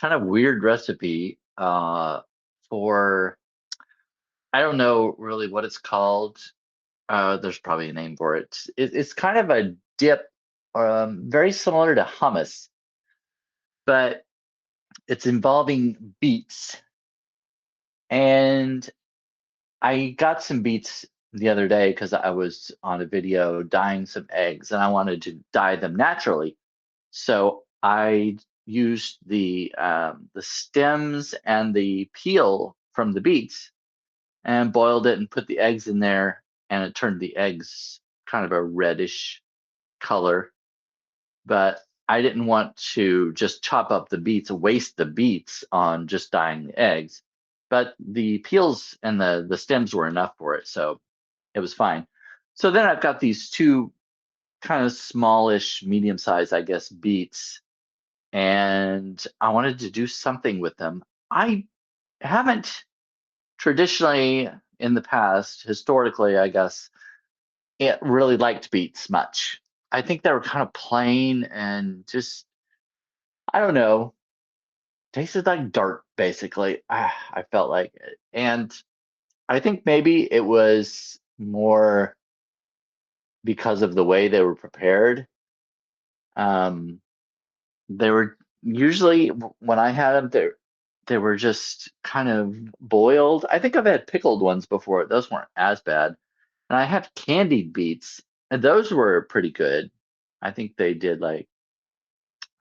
kind of weird recipe for I don't know really what it's called. There's probably a name for it. It's kind of a dip, very similar to hummus, but it's involving beets. And I got some beets the other day because I was on a video dyeing some eggs and I wanted to dye them naturally. So I used the stems and the peel from the beets and boiled it and put the eggs in there, and it turned the eggs kind of a reddish color. But I didn't want to just chop up the beets, waste the beets on just dyeing the eggs. But the peels and the stems were enough for it, so it was fine. So then I've got these two kind of smallish, medium size, I guess, beets, and I wanted to do something with them. I haven't traditionally in the past, historically, I guess, it really liked beets much. I think they were kind of plain and just, I don't know, tasted like dirt, basically. I felt like it. And I think maybe it was more because of the way they were prepared. Um, they were usually, when I had them, they were just kind of boiled. I think I've had pickled ones before. Those weren't as bad. And I have candied beets, and those were pretty good. I think they did like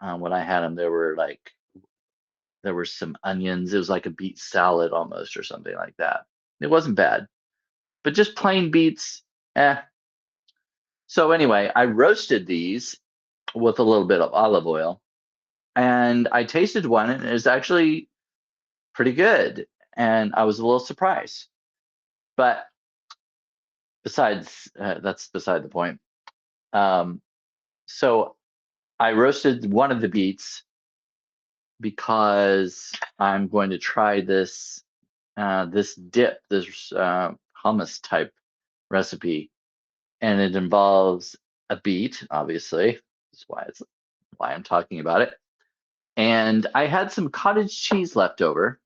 when I had them, there were some onions. It was like a beet salad almost, or something like that. It wasn't bad, but just plain beets, eh. So anyway, I roasted these with a little bit of olive oil, and I tasted one, and it was actually pretty good. And I was a little surprised, but besides, that's beside the point. Um, so I roasted one of the beets because I'm going to try this dip, this hummus type recipe, and it involves a beet, obviously. That's why I'm talking about it. And I had some cottage cheese left over.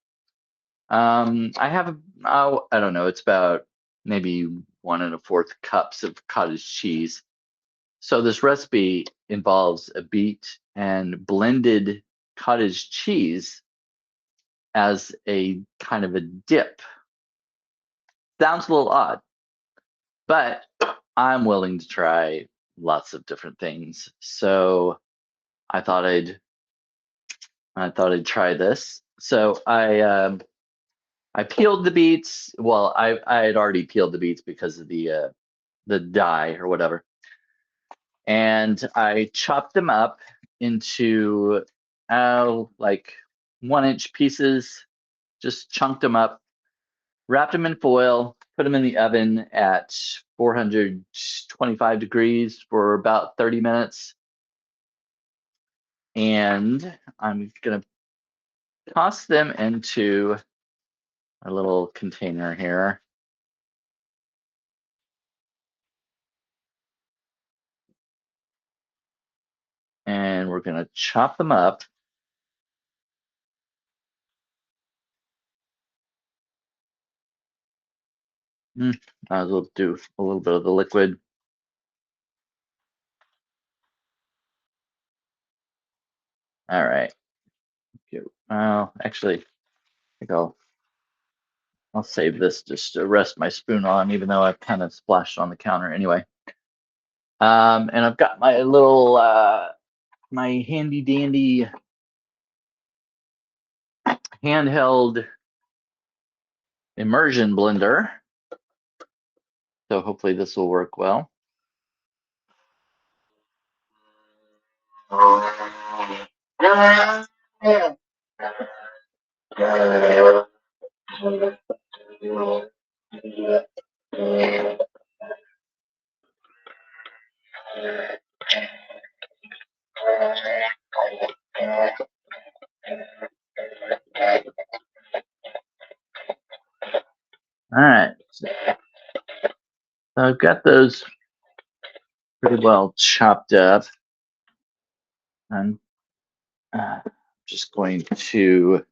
I have, oh, I don't know, it's about maybe 1 1/4 cups of cottage cheese. So this recipe involves a beet and blended cottage cheese as a kind of a dip. Sounds a little odd, but I'm willing to try lots of different things. So I thought I'd try this. So I peeled the beets. Well, I had already peeled the beets because of the dye or whatever, and I chopped them up into like 1 inch pieces. Just chunked them up, wrapped them in foil, put them in the oven at 425 degrees for about 30 minutes. And I'm going to toss them into a little container here. And we're going to chop them up. Might as well do a little bit of the liquid. All right. Well, actually, I think I'll save this just to rest my spoon on, even though I've kind of splashed on the counter anyway. And I've got my little my handy dandy handheld immersion blender. So hopefully this will work well. All right. So I've got those pretty well chopped up. And just going to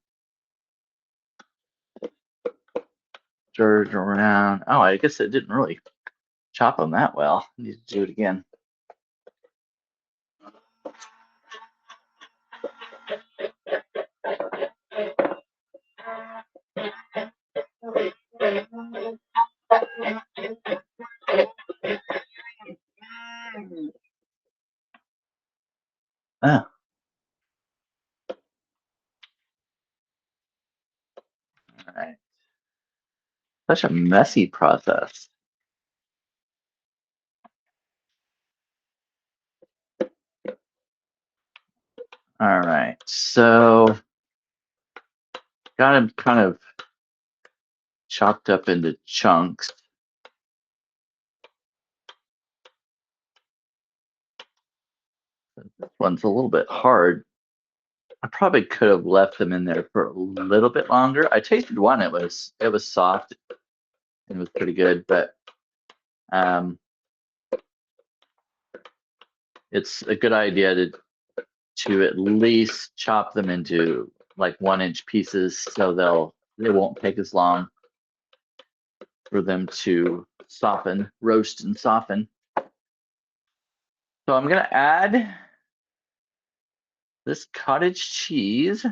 stir it around. Oh, I guess it didn't really chop them that well. I need to do it again. Oh, all right. Such a messy process. All right, so got them kind of chopped up into chunks. This one's a little bit hard. I probably could have left them in there for a little bit longer. I tasted one; it was soft and it was pretty good, but it's a good idea to at least chop them into like 1-inch pieces so they won't take as long for them to roast and soften. So I'm gonna add this cottage cheese.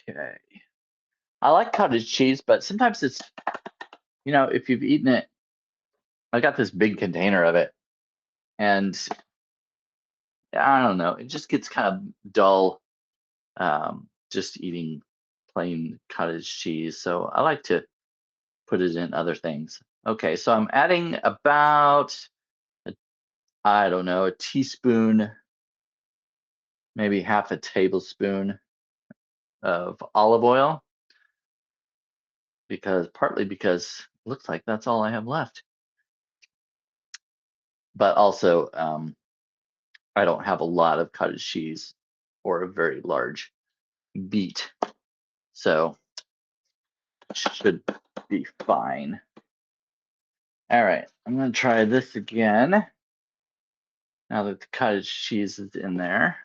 Okay. I like cottage cheese, but sometimes it's, if you've eaten it, I got this big container of it, and I don't know, it just gets kind of dull, just eating plain cottage cheese. So I like to put it in other things. Okay, so I'm adding about, I don't know, a teaspoon, maybe half a tablespoon of olive oil, partly because it looks like that's all I have left. But also, I don't have a lot of cottage cheese or a very large beet, so should be fine. All right, I'm gonna try this again now that the cottage cheese is in there.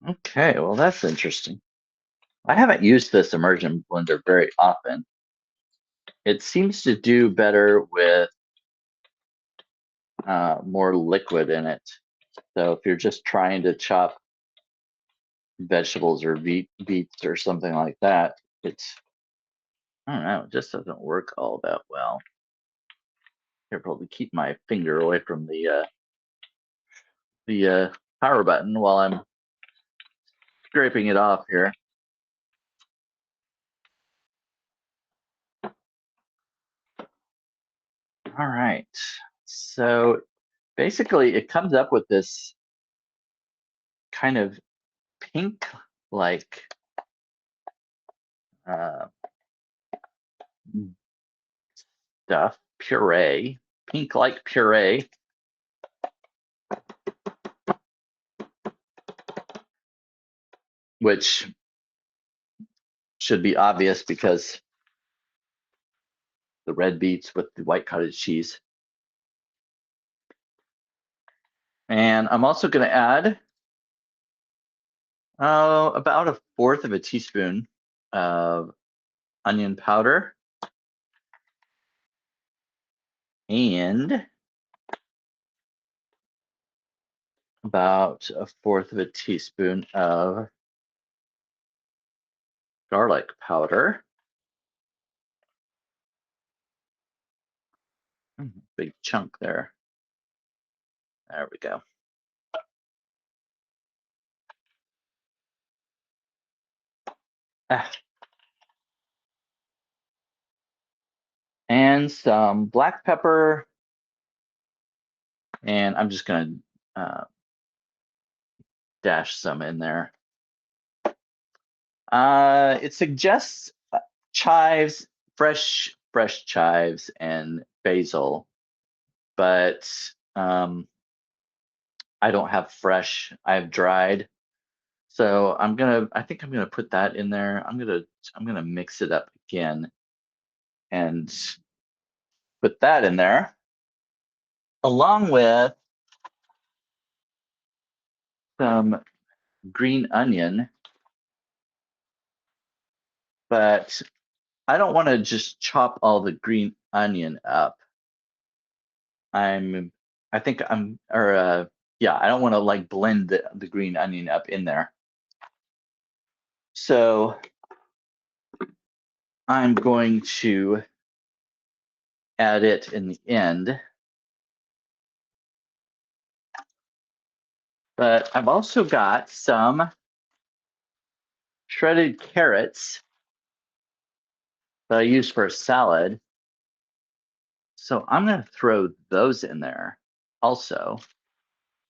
Okay, well, that's interesting. I haven't used this immersion blender very often. It seems to do better with more liquid in it. So if you're just trying to chop vegetables or beets or something like that, I don't know, it just doesn't work all that well. Careful to keep my finger away from the power button while I'm scraping it off here. All right. So basically, it comes up with this kind of pink like uh, stuff, puree, pink like puree. Which should be obvious because the red beets with the white cottage cheese. And I'm also going to add about 1/4 of a teaspoon of onion powder and about 1/4 of a teaspoon of garlic powder. Big chunk there. There we go. Ah, and some black pepper. And I'm just going to dash some in there. It suggests chives, fresh chives and basil, but I don't have fresh. I have dried. So I think I'm gonna put that in there. I'm gonna mix it up again and put that in there along with some green onion, but I don't want to just chop all the green onion up. I think I'm, or yeah, I don't want to like blend the green onion up in there. So I'm going to add it in the end. But I've also got some shredded carrots that I use for a salad. So I'm going to throw those in there also.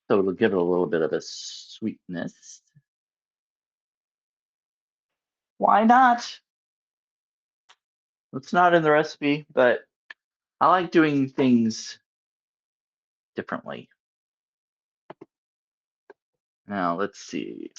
So it'll give it a little bit of a sweetness. Why not? It's not in the recipe, but I like doing things differently. Now let's see.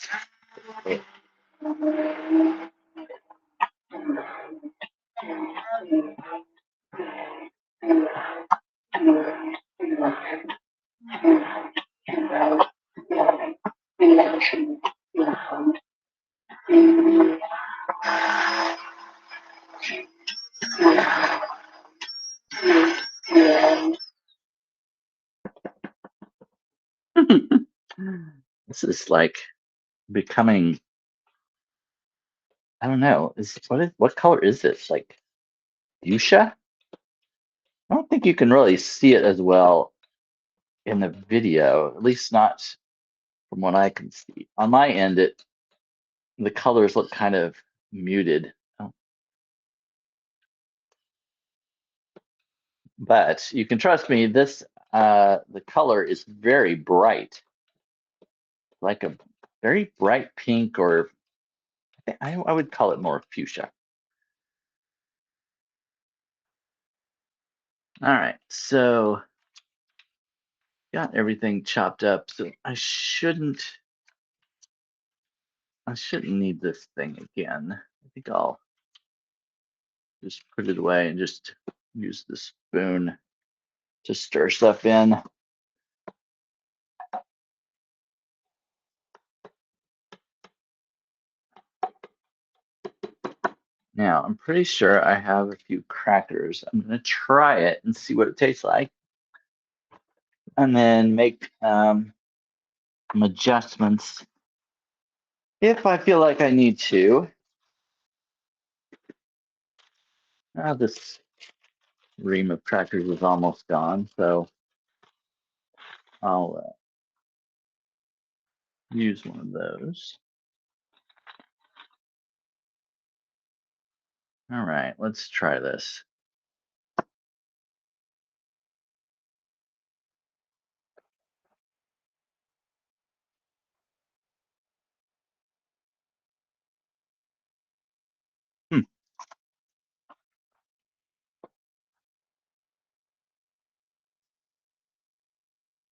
This is like becoming, I don't know, what color is this? Like fuchsia? I don't think you can really see it as well in the video, at least not from what I can see. On my end, the colors look kind of muted. Oh, but you can trust me, the color is very bright, like a very bright pink, or I would call it more fuchsia. All right, so got everything chopped up. So I shouldn't need this thing again. I think I'll just put it away and just use the spoon to stir stuff in. Now, I'm pretty sure I have a few crackers. I'm going to try it and see what it tastes like. And then make some adjustments if I feel like I need to. Now, this ream of crackers is almost gone, so I'll use one of those. All right, let's try this.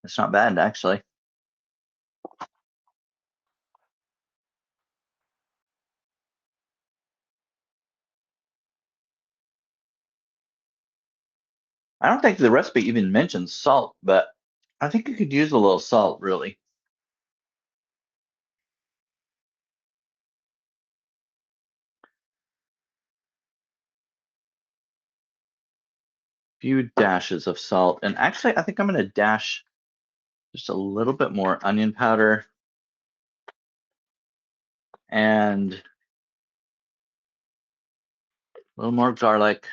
It's not bad, actually. I don't think the recipe even mentions salt, but I think you could use a little salt, really. Few dashes of salt. And actually, I think I'm going to dash just a little bit more onion powder and A little more garlic,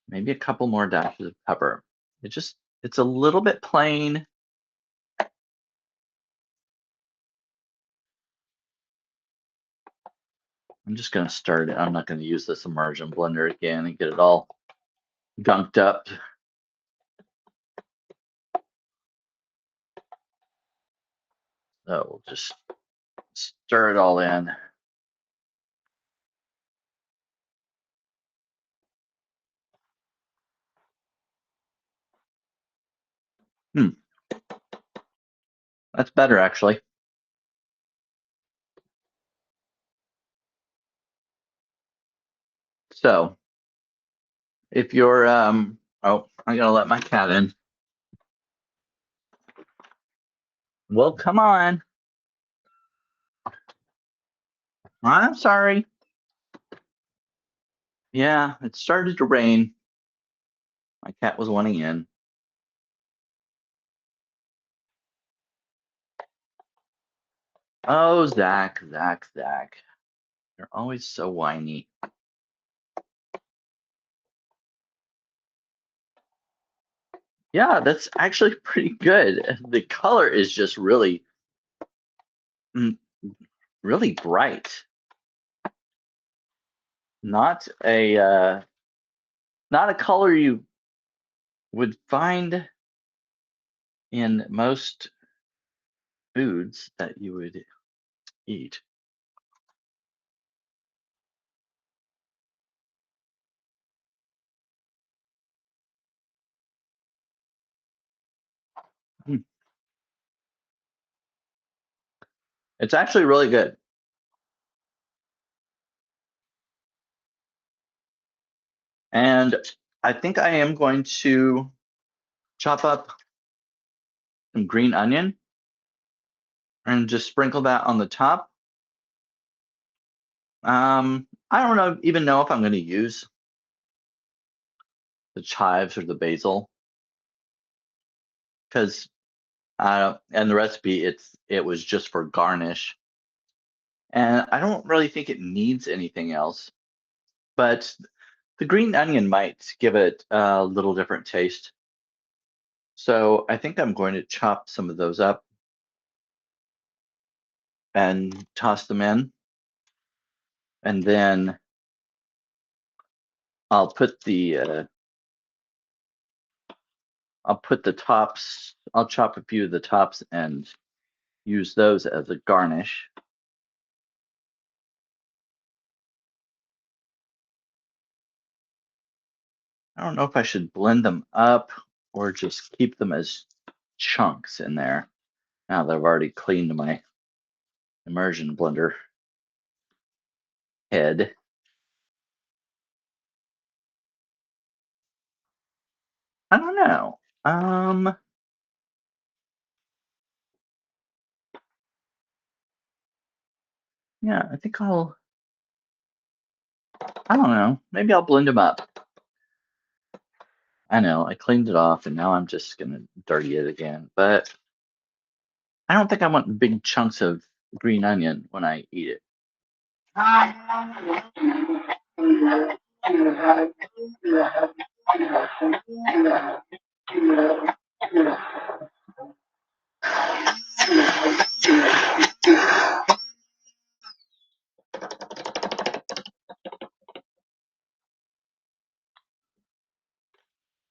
maybe a couple more dashes of pepper. It's a little bit plain. I'm just gonna stir it. I'm not gonna use this immersion blender again and get it all gunked up. So we'll just stir it all in. Hmm, that's better actually. So if you're oh, I'm gonna let my cat in. Well, come on. I'm sorry. Yeah, it started to rain. My cat was wanting in. Oh, Zach, Zach, Zach. You're always so whiny. Yeah, that's actually pretty good. The color is just really, mm, really bright. Not a not a color you would find in most foods that you would eat. Mm. It's actually really good. And I think I am going to chop up some green onion and just sprinkle that on the top. I don't even know if I'm going to use the chives or the basil because and the recipe it was just for garnish, and I don't really think it needs anything else. But the green onion might give it a little different taste. So I think I'm going to chop some of those up and toss them in, and then I'll put the tops. I'll chop a few of the tops and use those as a garnish. I don't know if I should blend them up or just keep them as chunks in there now that I've already cleaned my immersion blender head. I don't know. Yeah, I think I don't know. Maybe I'll blend them up. I know, I cleaned it off and now I'm just gonna dirty it again. But I don't think I want big chunks of green onion when I eat it.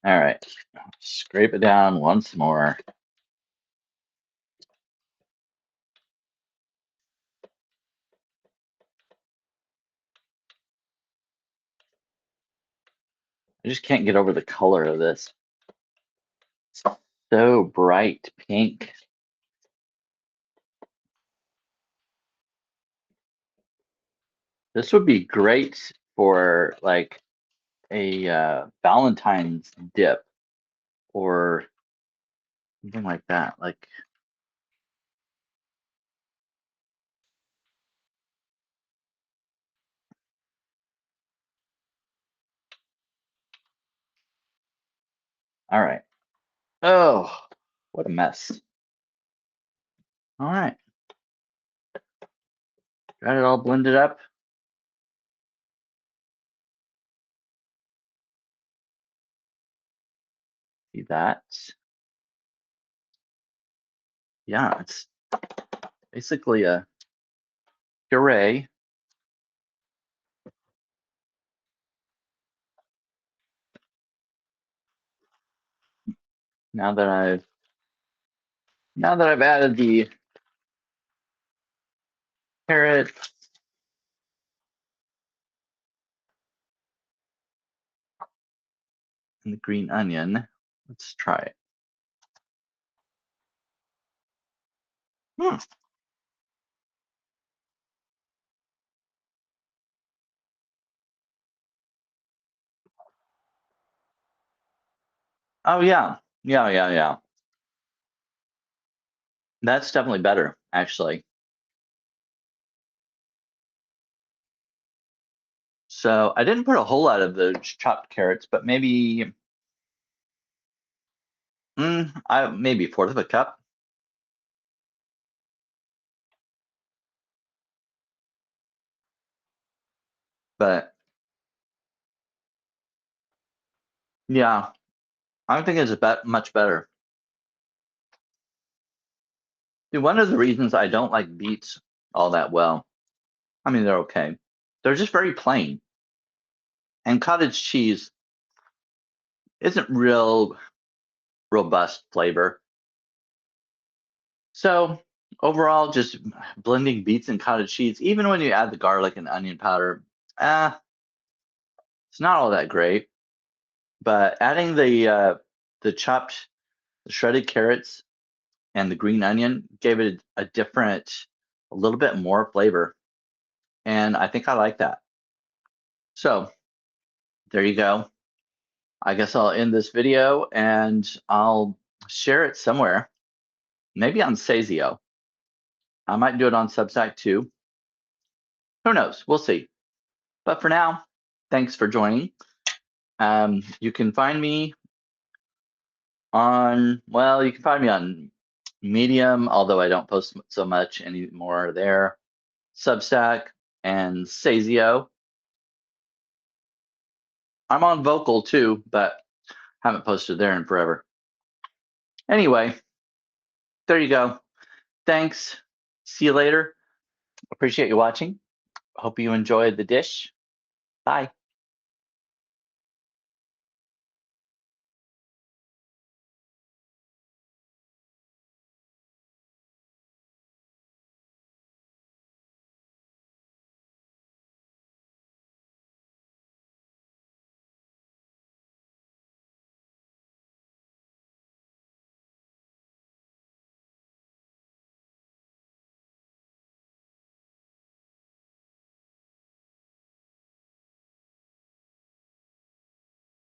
All right, scrape it down once more. I just can't get over the color of this. It's so bright pink. This would be great for like a Valentine's dip or something like that. Like, all right. Oh, what a mess. All right, got it all blended up. See that? Yeah, it's basically a puree. Now that I've added the carrot and the green onion, let's try it. Hmm. Oh yeah. Yeah. That's definitely better, actually. So I didn't put a whole lot of the chopped carrots, but maybe maybe a fourth of a cup. But yeah, I think it's much better. See, one of the reasons I don't like beets all that well, I mean, they're okay. They're just very plain. And cottage cheese isn't real robust flavor. So overall, just blending beets and cottage cheese, even when you add the garlic and onion powder, it's not all that great. But adding the chopped, the shredded carrots and the green onion gave it a different, a little bit more flavor. And I think I like that. So there you go. I guess I'll end this video and I'll share it somewhere, maybe on Sazio. I might do it on Substack too. Who knows? We'll see. But for now, thanks for joining. You can find me you can find me on Medium, although I don't post so much anymore there, Substack, and Sazio. I'm on Vocal too, but haven't posted there in forever. Anyway, there you go. Thanks. See you later. Appreciate you watching. Hope you enjoyed the dish. Bye.